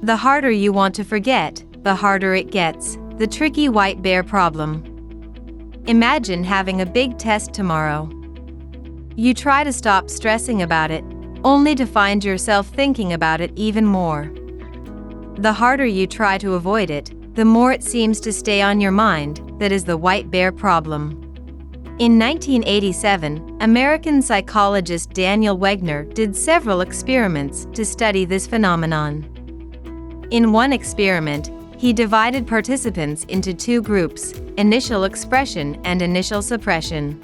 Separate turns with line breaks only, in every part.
The harder you want to forget, the harder it gets. The tricky white bear problem. Imagine having a big test tomorrow. You try to stop stressing about it, only to find yourself thinking about it even more. The harder you try to avoid it, the more it seems to stay on your mind. That is the white bear problem. In 1987, American psychologist Daniel Wegner did several experiments to study this phenomenon. In one experiment, he divided participants into two groups, initial expression and initial suppression.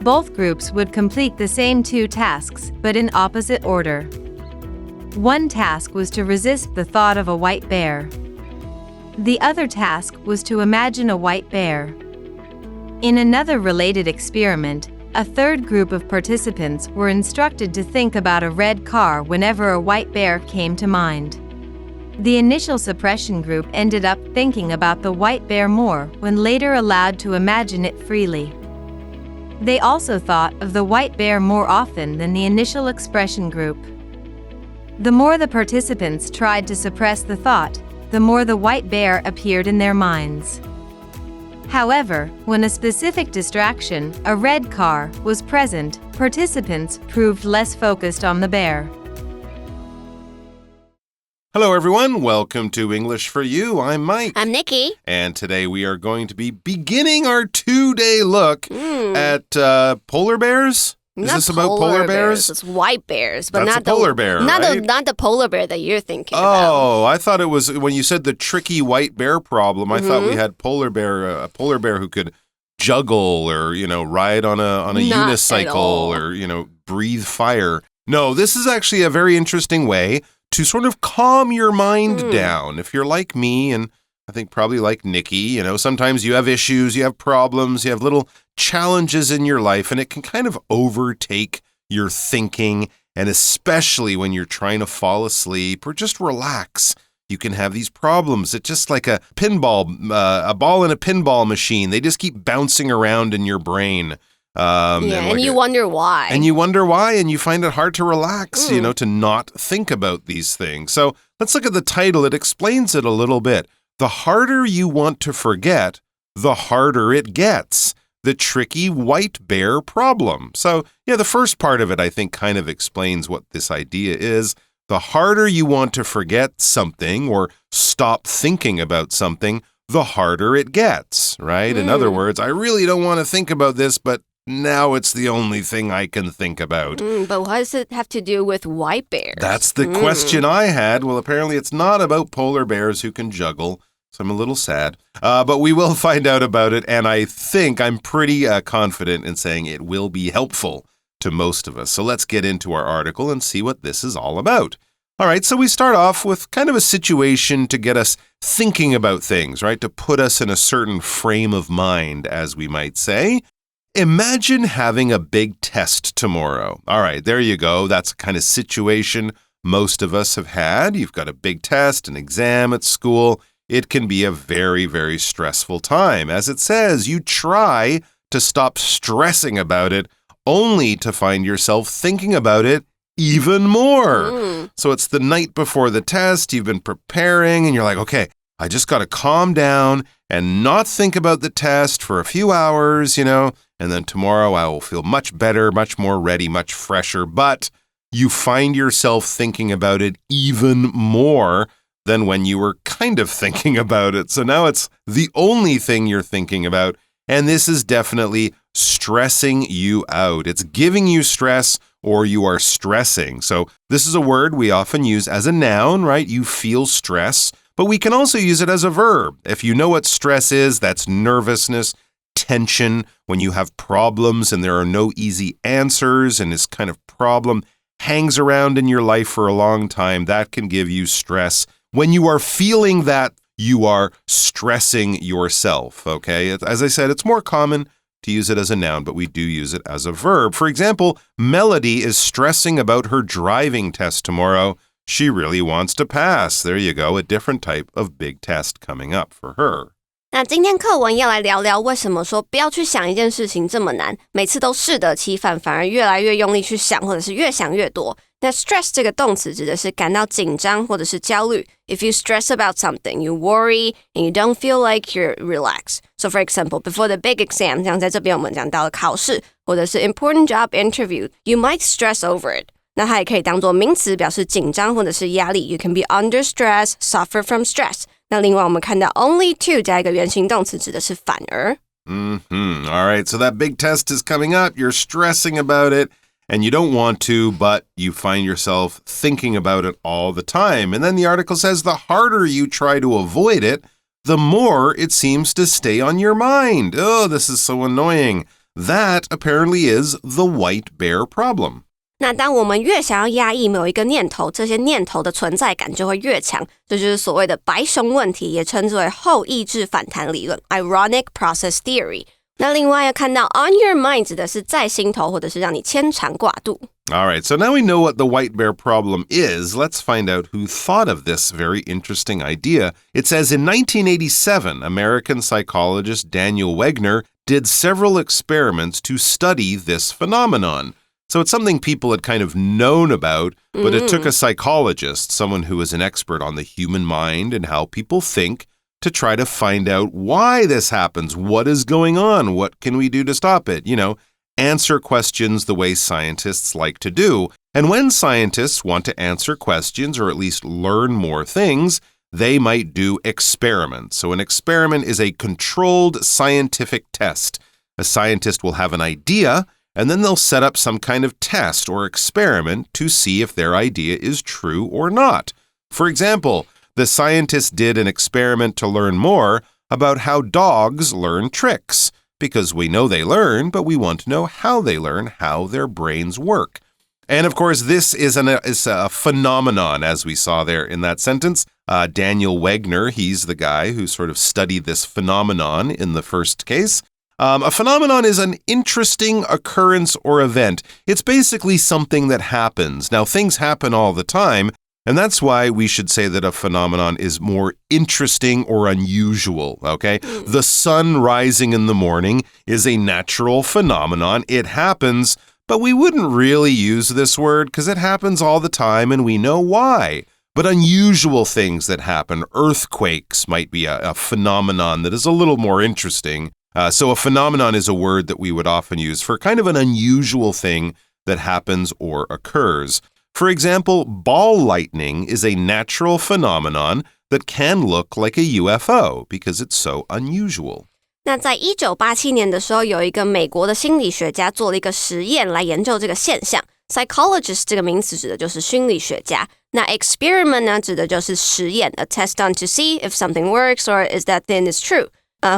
Both groups would complete the same two tasks, but in opposite order. One task was to resist the thought of a white bear. The other task was to imagine a white bear. In another related experiment, a third group of participants were instructed to think about a red car whenever a white bear came to mind. The initial suppression group ended up thinking about the white bear more when later allowed to imagine it freely. They also thought of the white bear more often than the initial expression group. The more the participants tried to suppress the thought, the more the white bear appeared in their minds. However, when a specific distraction, a red car, was present, participants proved less focused on the bear.
Hello, everyone. Welcome to English for You. I'm Mike.
I'm Nikki.
And today we are going to be beginning our 2-day look at polar bears. Is this about polar bears?
It's white bears, but
That's
not
a polar bear, right?
Not the polar bear that you're thinking about.
Oh, I thought it was when you said the tricky white bear problem. I thought we had a polar bear who could juggle or ride on a unicycle or breathe fire. No, this is actually a very interesting way to sort of calm your mind down. If you're like me, and I think probably like Nikki, sometimes you have issues, you have problems, you have little challenges in your life, and it can kind of overtake your thinking, and especially when you're trying to fall asleep or just relax. You can have these problems. It's just like a ball in a pinball machine. They just keep bouncing around in your brain.
And you wonder why.
And you wonder why, and you find it hard to relax, to not think about these things. So let's look at the title. It explains it a little bit. The harder you want to forget, the harder it gets. The tricky white bear problem. So, the first part of it, I think, kind of explains what this idea is. The harder you want to forget something or stop thinking about something, the harder it gets, right? In other words, I really don't want to think about this, but now it's the only thing I can think about.
But what does it have to do with white bears?
That's the question I had. Well, apparently it's not about polar bears who can juggle, so I'm a little sad. But we will find out about it, and I think I'm pretty confident in saying it will be helpful to most of us. So let's get into our article and see what this is all about. All right, so we start off with kind of a situation to get us thinking about things, right? To put us in a certain frame of mind, as we might say. Imagine having a big test tomorrow. All right, there you go. That's the kind of situation most of us have had. You've got a big test, an exam at school. It can be a very, very stressful time. As it says, you try to stop stressing about it only to find yourself thinking about it even more. So it's the night before the test. You've been preparing and you're like, okay, I just got to calm down and not think about the test for a few hours, and then tomorrow I will feel much better, much more ready, much fresher. But you find yourself thinking about it even more than when you were kind of thinking about it. So now it's the only thing you're thinking about. And this is definitely stressing you out. It's giving you stress or you are stressing. So this is a word we often use as a noun, right? You feel stress. But we can also use it as a verb. If you know what stress is, that's nervousness, tension, when you have problems and there are no easy answers and this kind of problem hangs around in your life for a long time, that can give you stress. When you are feeling that, you are stressing yourself, okay? As I said, it's more common to use it as a noun, but we do use it as a verb. For example, Melody is stressing about her driving test tomorrow. She really wants to pass. There you go, a different type of big test coming up for her.
那今天课文要来聊聊为什么说不要去想一件事情这么难，每次都适得其反，反而越来越用力去想，或者是越想越多。那 stress 这个动词指的是感到紧张或者是焦虑。If you stress about something, you worry and you don't feel like you're relaxed. So for example, before the big exam, 像在这边我们讲到了考试，或者是 important job interview, you might stress over it. 那它也可以当作名词，表示紧张或者是压力。You can be under stress, suffer from stress. 那另外我们看到 only to 加一个原形动词，指的是反而。
All right, so that big test is coming up. You're stressing about it, and you don't want to, but you find yourself thinking about it all the time. And then the article says the harder you try to avoid it, the more it seems to stay on your mind. Oh, this is so annoying. That apparently is the white bear problem.
那当我们越想要压抑某一个念头，这些念头的存在感就会越强，这就是所谓的白熊问题，也称之为后抑制反弹理论 （ironic process theory）。那另外要看到 on your mind 指的是在心头，或者是让你牵肠挂肚。
All right, so now we know what the white bear problem is. Let's find out who thought of this very interesting idea. It says in 1987, American psychologist Daniel Wegner did several experiments to study this phenomenon.So it's something people had kind of known about, but it took a psychologist, someone who is an expert on the human mind and how people think, to try to find out why this happens, what is going on, what can we do to stop it, answer questions the way scientists like to do. And when scientists want to answer questions or at least learn more things, they might do experiments. So an experiment is a controlled scientific test. A scientist will have an idea,And then they'll set up some kind of test or experiment to see if their idea is true or not. For example, the scientists did an experiment to learn more about how dogs learn tricks, because we know they learn, but we want to know how they learn, how their brains work. And of course, this is a phenomenon, as we saw there in that sentence. Daniel Wegner, he's the guy who sort of studied this phenomenon in the first case.A phenomenon is an interesting occurrence or event. It's basically something that happens. Now, things happen all the time, and that's why we should say that a phenomenon is more interesting or unusual, okay? The sun rising in the morning is a natural phenomenon. It happens, but we wouldn't really use this word because it happens all the time and we know why. But unusual things that happen, earthquakes might be a phenomenon that is a little more interesting.So a phenomenon is a word that we would often use for kind of an unusual thing that happens or occurs. For example, ball lightning is a natural phenomenon that can look like a UFO because it's so unusual.
那在1987年的时候，有一个美国的心理学家做了一个实验来研究这个现象。Psychologist 这个名词指的就是心理学家。那 experiment 呢，指的就是实验 ，a test done to see if something works or is that thing is true。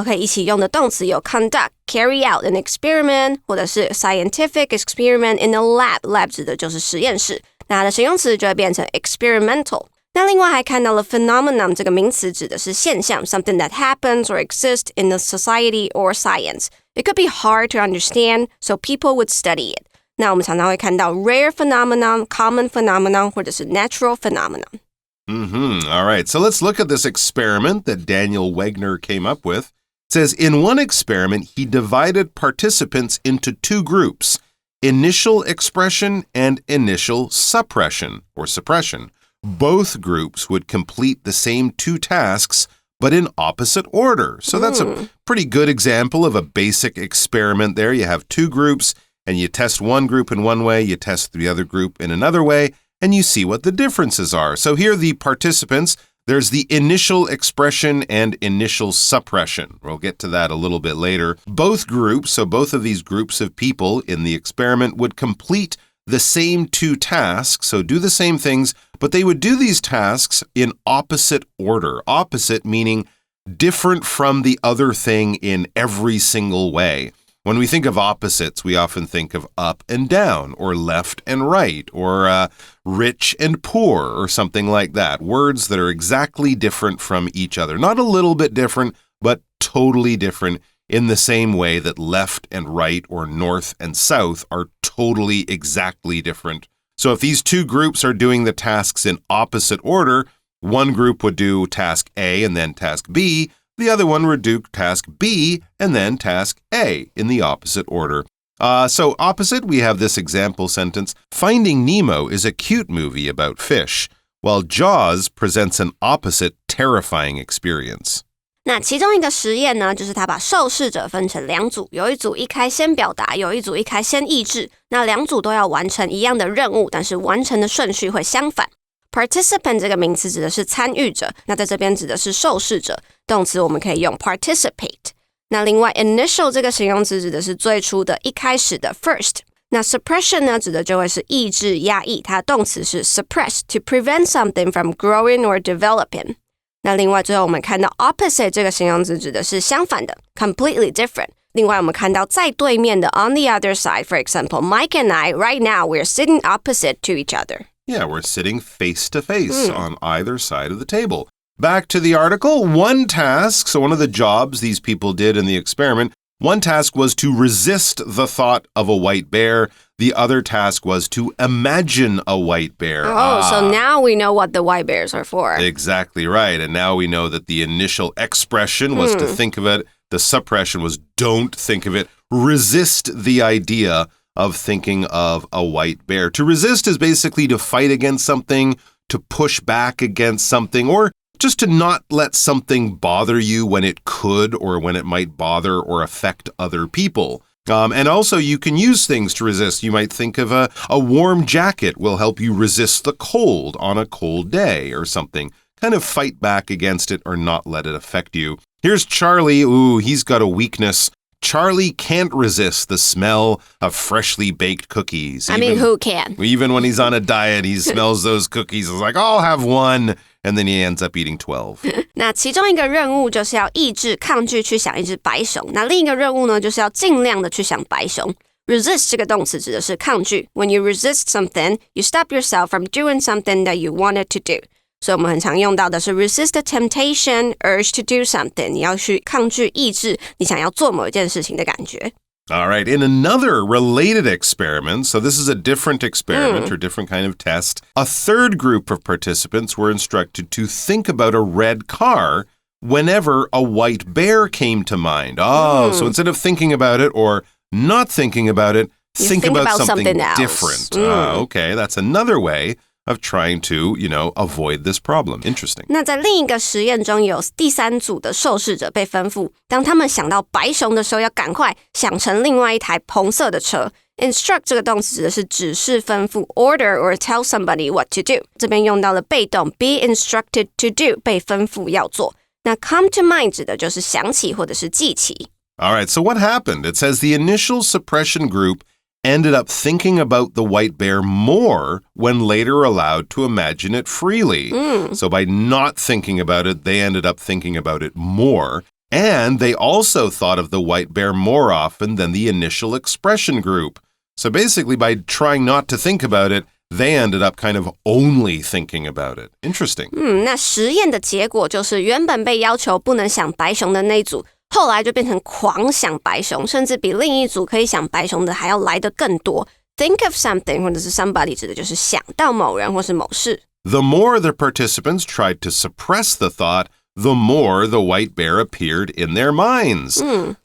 可以一起用的动词有 conduct, carry out an experiment, 或者是 scientific experiment in a lab. Lab 指的就是实验室。那它的形容词就会变成 experimental. 那另外还看到了 phenomenon 这个名词指的是现象 something that happens or exists in a society or science. It could be hard to understand, so people would study it. 那我们常常会看到 rare phenomenon, common phenomenon, 或者是 natural phenomenon.All
right, so let's look at this experiment that Daniel Wegner came up with. It says, in one experiment, he divided participants into two groups, initial expression and initial suppression, or suppression. Both groups would complete the same two tasks, but in opposite order. So that's a pretty good example of a basic experiment there. You have two groups, and you test one group in one way, you test the other group in another way,and you see what the differences are. So here are the participants. There's the initial expression and initial suppression. We'll get to that a little bit later. Both groups, so both of these groups of people in the experiment would complete the same two tasks, so do the same things, but they would do these tasks in opposite order. Opposite meaning different from the other thing in every single way.When we think of opposites, we often think of up and down, or left and right, or rich and poor, or something like that. Words that are exactly different from each other. Not a little bit different, but totally different in the same way that left and right, or north and south are totally exactly different. So if these two groups are doing the tasks in opposite order, one group would do task A and then task B,The other one would do task B and then task A in the opposite order. So opposite, we have this example sentence. Finding Nemo is a cute movie about fish, while Jaws presents an opposite terrifying experience.
那其中一个实验呢，就是他把受试者分成两组，有一组一开先表达，有一组一开先译制。那两组都要完成一样的任务，但是完成的顺序会相反。Participant 这个名词指的是参与者，那在这边指的是受试者。动词我们可以用 participate。那另外 initial 这个形容词指的是最初的一开始的 first。那 suppression 呢，指的就会是抑制压抑，它的动词是 suppress to prevent something from growing or developing。那另外最后我们看到 opposite 这个形容词指的是相反的 completely different。另外我们看到在对面的 on the other side, for example, Mike and I, right now, we're sitting opposite to each other.
Yeah, we're sitting face to face on either side of the table. Back to the article, one task, so one of the jobs these people did in the experiment, one task was to resist the thought of a white bear. The other task was to imagine a white bear.
So now we know what the white bears are for.
Exactly right. And now we know that the initial expression was to think of it. The suppression was don't think of it. Resist the idea of thinking of a white bear. To resist is basically to fight against something, to push back against something, or just to not let something bother you when it could or when it might bother or affect other people. And also you can use things to resist. You might think of a warm jacket will help you resist the cold on a cold day or something. Kind of fight back against it or not let it affect you. Here's Charlie. Ooh, he's got a weakness. Charlie can't resist the smell of freshly baked cookies.
Who can?
Even when he's on a diet, he smells those cookies. He's like, I'll have one. And then he ends up eating 12.
那其中一个任务就是要抑制抗拒去想一只白熊。那另一个任务呢，就是要尽量的去想白熊。Resist 这个动词指的是抗拒。When you resist something, you stop yourself from doing something that you wanted to do. 所以我们很常用到的是 resist the temptation, urge to do something. 你要去抗拒抑制你想要做某一件事情的感觉。
All right, in another related experiment, so this is a different experiment or different kind of test, a third group of participants were instructed to think about a red car whenever a white bear came to mind. So instead of thinking about it or not thinking about it, think about something
else.
Different. Okay, that's another way of trying to, avoid this problem. Interesting.
那在另一个实验中，有第三组的受试者被吩咐，当他们想到白熊的时候，要赶快想成另外一台红色的车。Instruct 这个动词指的是指示、吩咐 order or tell somebody what to do. 这边用到了被动 be instructed to do, 被吩咐要做。那 come to mind 指的就是想起或者是记起。
All right, so what happened? It says the initial suppression group ended up thinking about the white bear more when later allowed to imagine it freely. So by not thinking about it, they ended up thinking about it more. And they also thought of the white bear more often than the initial expression group. So basically, by trying not to think about it, they ended up kind of only thinking about it. Interesting.
那实验的结果就是原本被要求不能想白熊的那一组后来就变成狂想白熊，甚至比另一组可以想白熊的还要来得更多。Think of something 或者是 somebody 指的就是想到某人或是某事。
The more the participants tried to suppress the thought, the more the white bear appeared in their minds.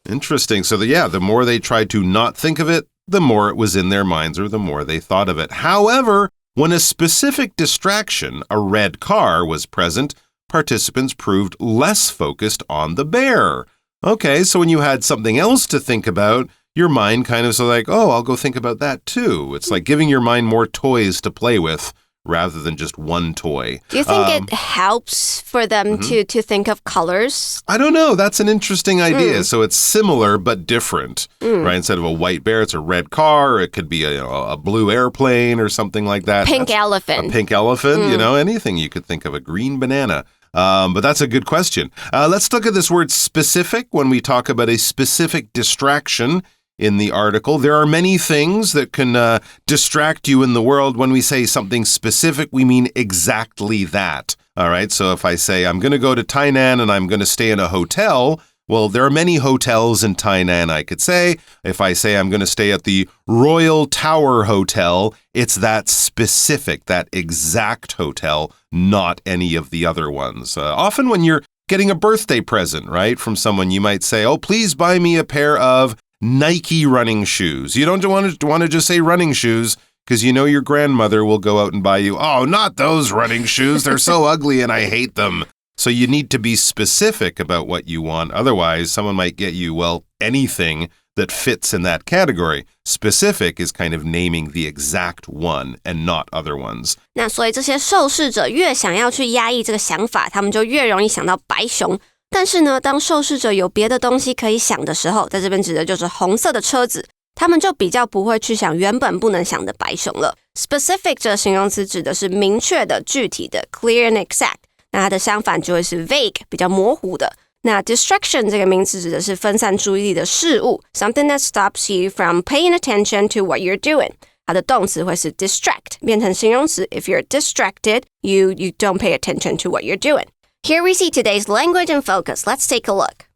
Interesting. So the more they tried to not think of it, the more it was in their minds or the more they thought of it. However, when a specific distraction, a red car, was present, participants proved less focused on the bear. Okay, so when you had something else to think about, your mind kind of like, I'll go think about that too. It's like giving your mind more toys to play with rather than just one toy.
Do you think it helps for them to think of colors?
I don't know. That's an interesting idea. So it's similar but different, right? Instead of a white bear, it's a red car. It could be a blue airplane or something like that.
Pink elephant.
A pink elephant, anything you could think of, a green banana. But that's a good question. Let's look at this word specific when we talk about a specific distraction in the article. There are many things that can distract you in the world. When we say something specific, we mean exactly that. All right, so if I say I'm going to go to Tainan and I'm going to stay in a hotel, well, there are many hotels in Tainan, I could say. If I say I'm going to stay at the Royal Tower Hotel, it's that specific, that exact hotel, not any of the other ones. Often when you're getting a birthday present, right, from someone, you might say, please buy me a pair of Nike running shoes. You don't want to just say running shoes because you know your grandmother will go out and buy you, oh, not those running shoes. They're so ugly and I hate them. So you need to be specific about what you want. Otherwise, someone might get you, well, anything that fits in that category. Specific is kind of naming the exact one and not other ones.
那所以这些受试者越想要去压抑这个想法，他们就越容易想到白熊。但是呢，当受试者有别的东西可以想的时候，在这边指的就是红色的车子，他们就比较不会去想原本不能想的白熊了。Specific 这个形容词指的是明确的、具体的 clear and exact， 那它的相反就会是 vague， 比较模糊的。那 distraction 这个名词指的是分散注意力的事物 something that stops you from paying attention to what you're doing。 它的动词会是 distract， 变成形容词 if you're distracted, you don't pay attention to what you're doing. Here we see today's language and focus. Let's take a look.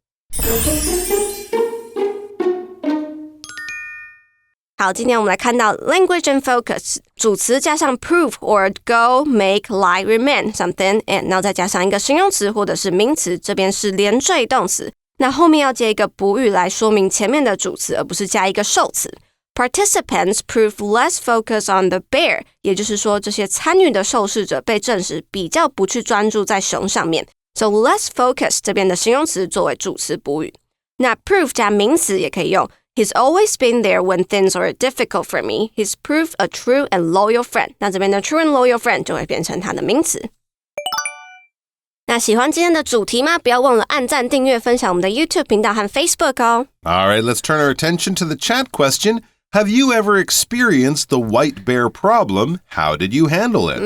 好，今天我们来看到 language and focus， 主词加上 prove or go, make, lie, remain something, and 然后再加上一个形容词或者是名词，这边是连缀动词，那后面要接一个补语来说明前面的主词，而不是加一个受词。Participants prove less focus on the bear， 也就是说这些参与的受试者被证实比较不去专注在熊上面。So less focus 这边的形容词作为主词补语。那 prove 加名词也可以用He's always been there when things are difficult for me. He's proved a true and loyal friend. 那这边的 true and loyal friend 就会变成它的名词。那喜欢今天的主题吗？不要忘了按赞、订阅、分享我们的 YouTube 频道和 Facebook 哦。
All right, let's turn our attention to the chat question. Have you ever experienced the white bear problem? How did you handle it?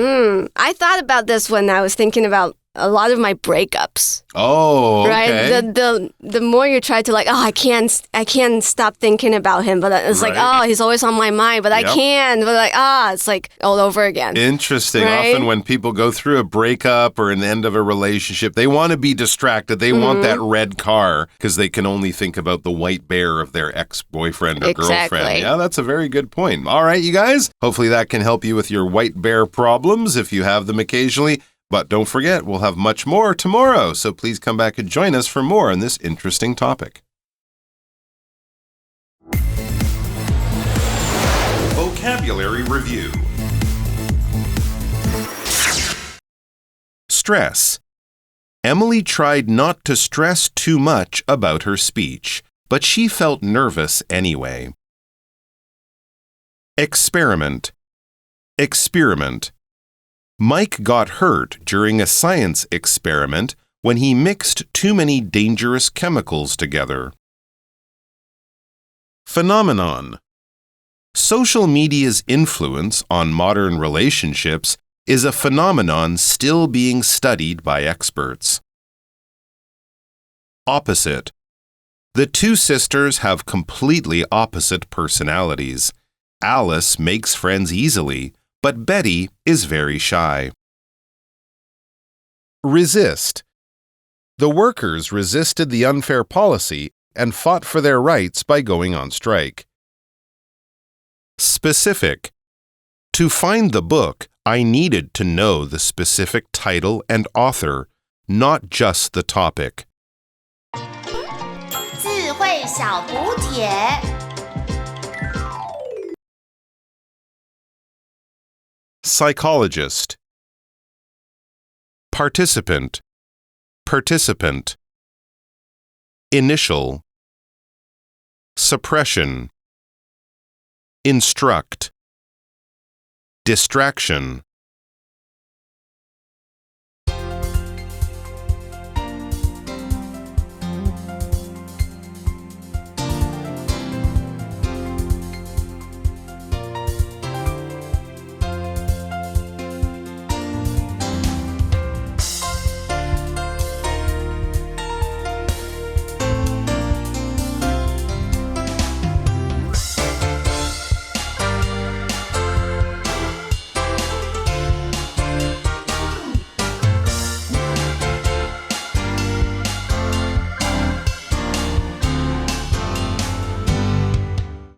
I thought about this when I was thinking about a lot of my breakups.
Oh, okay.
Right? The more you try to I can't stop thinking about him, but it's
right.
He's always on my mind, but I can't. But it's like all over again.
Interesting.
Right?
Often when people go through a breakup or an end of a relationship, they want to be distracted. They want that red car because they can only think about the white bear of their ex-boyfriend or girlfriend. Yeah, that's a very good point. All right, you guys. Hopefully that can help you with your white bear problems if you have them occasionally. But don't forget, we'll have much more tomorrow, so please come back and join us for more on this interesting topic. Vocabulary Review. Stress. Emily tried not to stress too much about her speech, but she felt nervous anyway. Experiment. Experiment. Mike got hurt during a science experiment when he mixed too many dangerous chemicals together. Phenomenon. Social media's influence on modern relationships is a phenomenon still being studied by experts. Opposite. The two sisters have completely opposite personalities. Alice makes friends easily, but Betty is very shy. Resist. The workers resisted the unfair policy and fought for their rights by going on strike. Specific. To find the book, I needed to know the specific title and author, not just the topic.
智慧小补帖。
Psychologist. Participant. Participant. Initial. Suppression. Instruct. Distraction.